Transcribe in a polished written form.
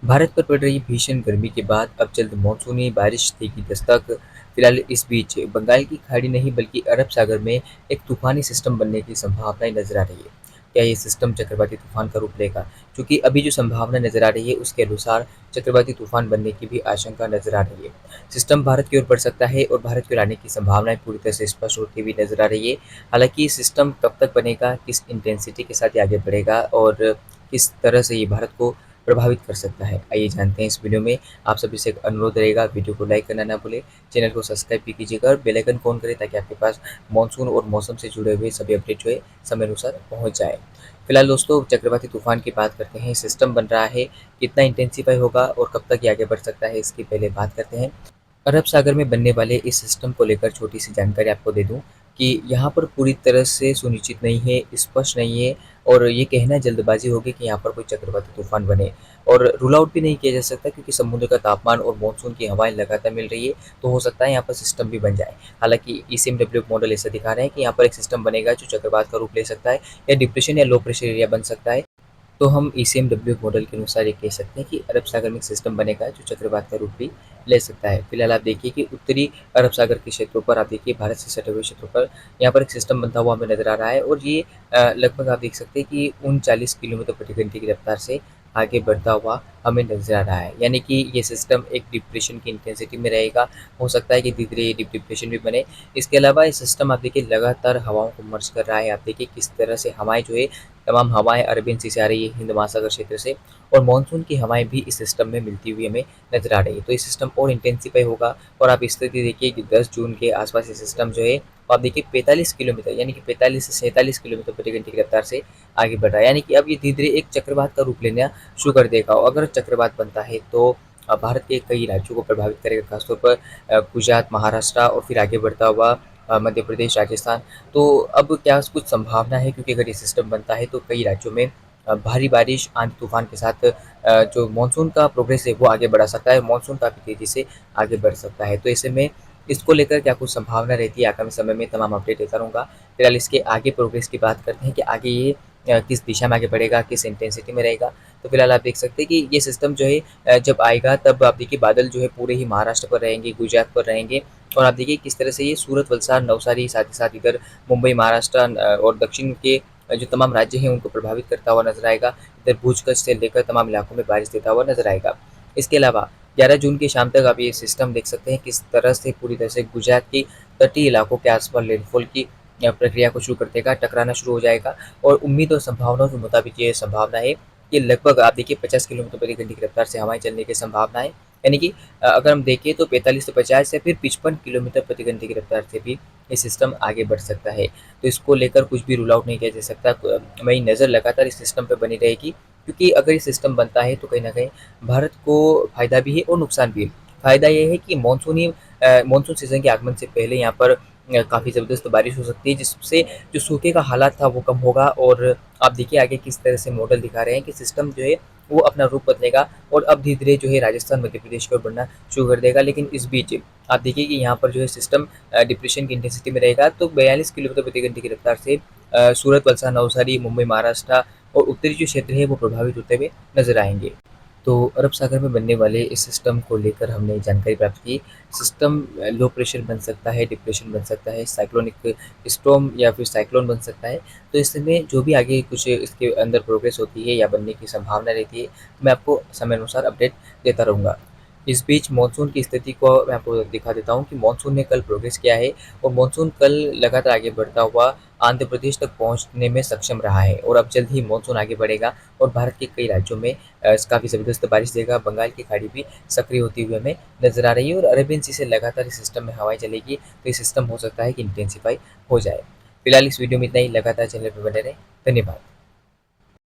भारत पर पड़ रही भीषण गर्मी के बाद अब जल्द मानसूनी बारिश देगी दस्तक। फिलहाल इस बीच बंगाल की खाड़ी नहीं बल्कि अरब सागर में एक तूफानी सिस्टम बनने की संभावनाएं नजर आ रही है। क्या ये सिस्टम चक्रवाती तूफान का रूप लेगा? क्योंकि अभी जो संभावना नजर आ रही है उसके अनुसार चक्रवाती तूफान बनने की भी आशंका नजर आ रही है। सिस्टम भारत की ओर बढ़ सकता है और भारत के आने की संभावनाएं पूरी तरह से स्पष्ट होती हुई नजर आ रही है। हालांकि सिस्टम कब तक बनेगा, किस इंटेंसिटी के साथ ये आगे बढ़ेगा और किस तरह से ये भारत को प्रभावित कर सकता है, आइए जानते हैं इस वीडियो में। आप सभी से एक अनुरोध रहेगा, वीडियो को लाइक करना ना भूलें, चैनल को सब्सक्राइब भी कीजिएगा और बेल आइकन ऑन करें ताकि आपके पास मानसून और मौसम से जुड़े हुए सभी अपडेट जो है समय अनुसार पहुंच जाए। फिलहाल दोस्तों चक्रवाती तूफान की बात करते हैं। सिस्टम बन रहा है, कितना इंटेंसिफाई होगा और कब तक ये आगे बढ़ सकता है इसकी पहले बात करते हैं। अरब सागर में बनने वाले इस सिस्टम को लेकर छोटी सी जानकारी आपको दे दूं कि यहाँ पर पूरी तरह से सुनिश्चित नहीं है, स्पष्ट नहीं है और ये कहना जल्दबाजी होगी कि यहाँ पर कोई चक्रवाती तूफान बने और रूल आउट भी नहीं किया जा सकता क्योंकि समुद्र का तापमान और मानसून की हवाएं लगातार मिल रही है, तो हो सकता है यहाँ पर सिस्टम भी बन जाए। हालांकि ईसीएमडब्ल्यू मॉडल ऐसा दिखा रहे हैं कि यहाँ पर एक सिस्टम बनेगा जो चक्रवात का रूप ले सकता है या डिप्रेशन या लो प्रेशर एरिया बन सकता है। तो हम ईसीएमडब्ल्यू मॉडल के अनुसार ये कह सकते हैं कि अरब सागर में एक सिस्टम बनेगा जो चक्रवात का रूप भी ले सकता है। फिलहाल आप देखिए कि उत्तरी अरब सागर के क्षेत्रों पर आप देखिए भारत से सटे हुए क्षेत्रों पर यहाँ पर एक सिस्टम बनता हुआ हमें नजर आ रहा है और ये लगभग आप देख सकते हैं कि 39 किलोमीटर प्रति घंटे की रफ्तार से आगे बढ़ता हुआ हमें नजर आ रहा है। यानी कि ये सिस्टम एक डिप्रेशन की इंटेंसिटी में रहेगा। हो सकता है कि धीरे धीरे डीप डिप्रेशन भी बने। इसके अलावा ये सिस्टम आप देखिए लगातार हवाओं को मर्ज कर रहा है। आप देखिए किस तरह से हवाएं जो है, तमाम हवाएं अरबियन सी से आ रही है हिंद महासागर क्षेत्र से और मानसून की हवाएं भी इस सिस्टम में मिलती हुई हमें नजर आ रही है। तो ये सिस्टम और इंटेंसिफाई होगा और आप स्थिति देखिए कि 10 जून के आसपास ये सिस्टम जो है तो आप देखिए 45 किलोमीटर यानी कि 45 से 47 किलोमीटर प्रति घंटे की रफ्तार से आगे बढ़ रहा है। यानी कि अब ये धीरे धीरे एक चक्रवात का रूप लेना शुरू कर देगा और अगर चक्रवात बनता है तो भारत के कई राज्यों को प्रभावित करेगा, खासतौर पर गुजरात, महाराष्ट्र और फिर आगे बढ़ता हुआ मध्य प्रदेश, राजस्थान। तो अब क्या कुछ संभावना है क्योंकि अगर ये सिस्टम बनता है तो कई राज्यों में भारी बारिश, आंधी तूफान के साथ जो मानसून का प्रोग्रेस है वो आगे बढ़ा सकता है, मानसून काफ़ी तेज़ी से आगे बढ़ सकता है। तो ऐसे में इसको लेकर क्या कुछ संभावना रहती है, आगामी समय में तमाम अपडेट देता रहूँगा। फिलहाल इसके आगे प्रोग्रेस की बात करते हैं कि आगे ये किस दिशा में आगे बढ़ेगा, किस इंटेंसिटी में रहेगा। तो फिलहाल आप देख सकते हैं कि ये सिस्टम जो है जब आएगा तब आप देखिए बादल जो है पूरे ही महाराष्ट्र पर रहेंगे, गुजरात पर रहेंगे और आप देखिए किस तरह से ये सूरत, वलसाड, नवसारी, साथ ही साथ इधर मुंबई, महाराष्ट्र और दक्षिण के जो तमाम राज्य हैं उनको प्रभावित करता हुआ नजर आएगा। इधर भुज कच्छ से लेकर तमाम इलाकों में बारिश देता हुआ नजर आएगा। इसके अलावा 11 जून की शाम तक आप ये सिस्टम देख सकते हैं किस तरह से पूरी तरह से गुजरात की तटीय इलाकों के आसपास लैंडफॉल की प्रक्रिया को शुरू कर देगा, टकराना शुरू हो जाएगा और उम्मीद और संभावनाओं के मुताबिक ये संभावना है कि लगभग आप देखिए 50 किलोमीटर प्रति घंटे की रफ्तार से हवाएं चलने की संभावना है। यानी कि अगर हम देखें तो 45 से 50 या फिर 55 किलोमीटर प्रति घंटे की रफ्तार से भी ये सिस्टम आगे बढ़ सकता है। तो इसको लेकर कुछ भी रूल आउट नहीं किया जा सकता। मेरी नज़र लगातार इस सिस्टम पर बनी रहेगी क्योंकि अगर ये सिस्टम बनता है तो कहीं ना कहीं भारत को फ़ायदा भी है और नुकसान भी है। फ़ायदा ये है कि मानसून सीज़न के आगमन से पहले यहाँ पर काफ़ी ज़बरदस्त बारिश हो सकती है जिससे जो सूखे का हालात था वो कम होगा और आप देखिए आगे किस तरह से मॉडल दिखा रहे हैं कि सिस्टम जो है वो अपना रूप बदलेगा और अब धीरे धीरे जो है राजस्थान, मध्य प्रदेश की ओर बढ़ना शुरू कर देगा। लेकिन इस बीच आप देखिए कि यहाँ पर जो है सिस्टम डिप्रेशन की इंटेंसिटी में रहेगा तो 42 किलोमीटर प्रति घंटे की रफ्तार से सूरत, वलसाड, नवसारी, मुंबई, महाराष्ट्र और उत्तरी जो क्षेत्र है वो प्रभावित होते हुए नजर आएंगे। तो अरब सागर में बनने वाले इस सिस्टम को लेकर हमने जानकारी प्राप्त की। सिस्टम लो प्रेशर बन सकता है, डिप्रेशन बन सकता है, साइक्लोनिक स्टॉर्म या फिर साइक्लोन बन सकता है। तो इस समय जो भी आगे कुछ इसके अंदर प्रोग्रेस होती है या बनने की संभावना रहती है, मैं आपको समय अनुसार अपडेट देता रहूँगा। इस बीच मानसून की स्थिति को मैं आपको दिखा देता हूँ कि मानसून ने कल प्रोग्रेस किया है और मानसून कल लगातार आगे बढ़ता हुआ आंध्र प्रदेश तक पहुंचने में सक्षम रहा है और अब जल्द ही मानसून आगे बढ़ेगा और भारत के कई राज्यों में काफ़ी ज़बरदस्त बारिश देगा। बंगाल की खाड़ी भी सक्रिय होती हुई हमें नजर आ रही है और अरेबियन सी से लगातार इस सिस्टम में हवाएं चलेगी तो ये सिस्टम हो सकता है कि इंटेंसिफाई हो जाए। फिलहाल इस वीडियो में इतना ही, लगातार चैनल पर बने रहें। धन्यवाद।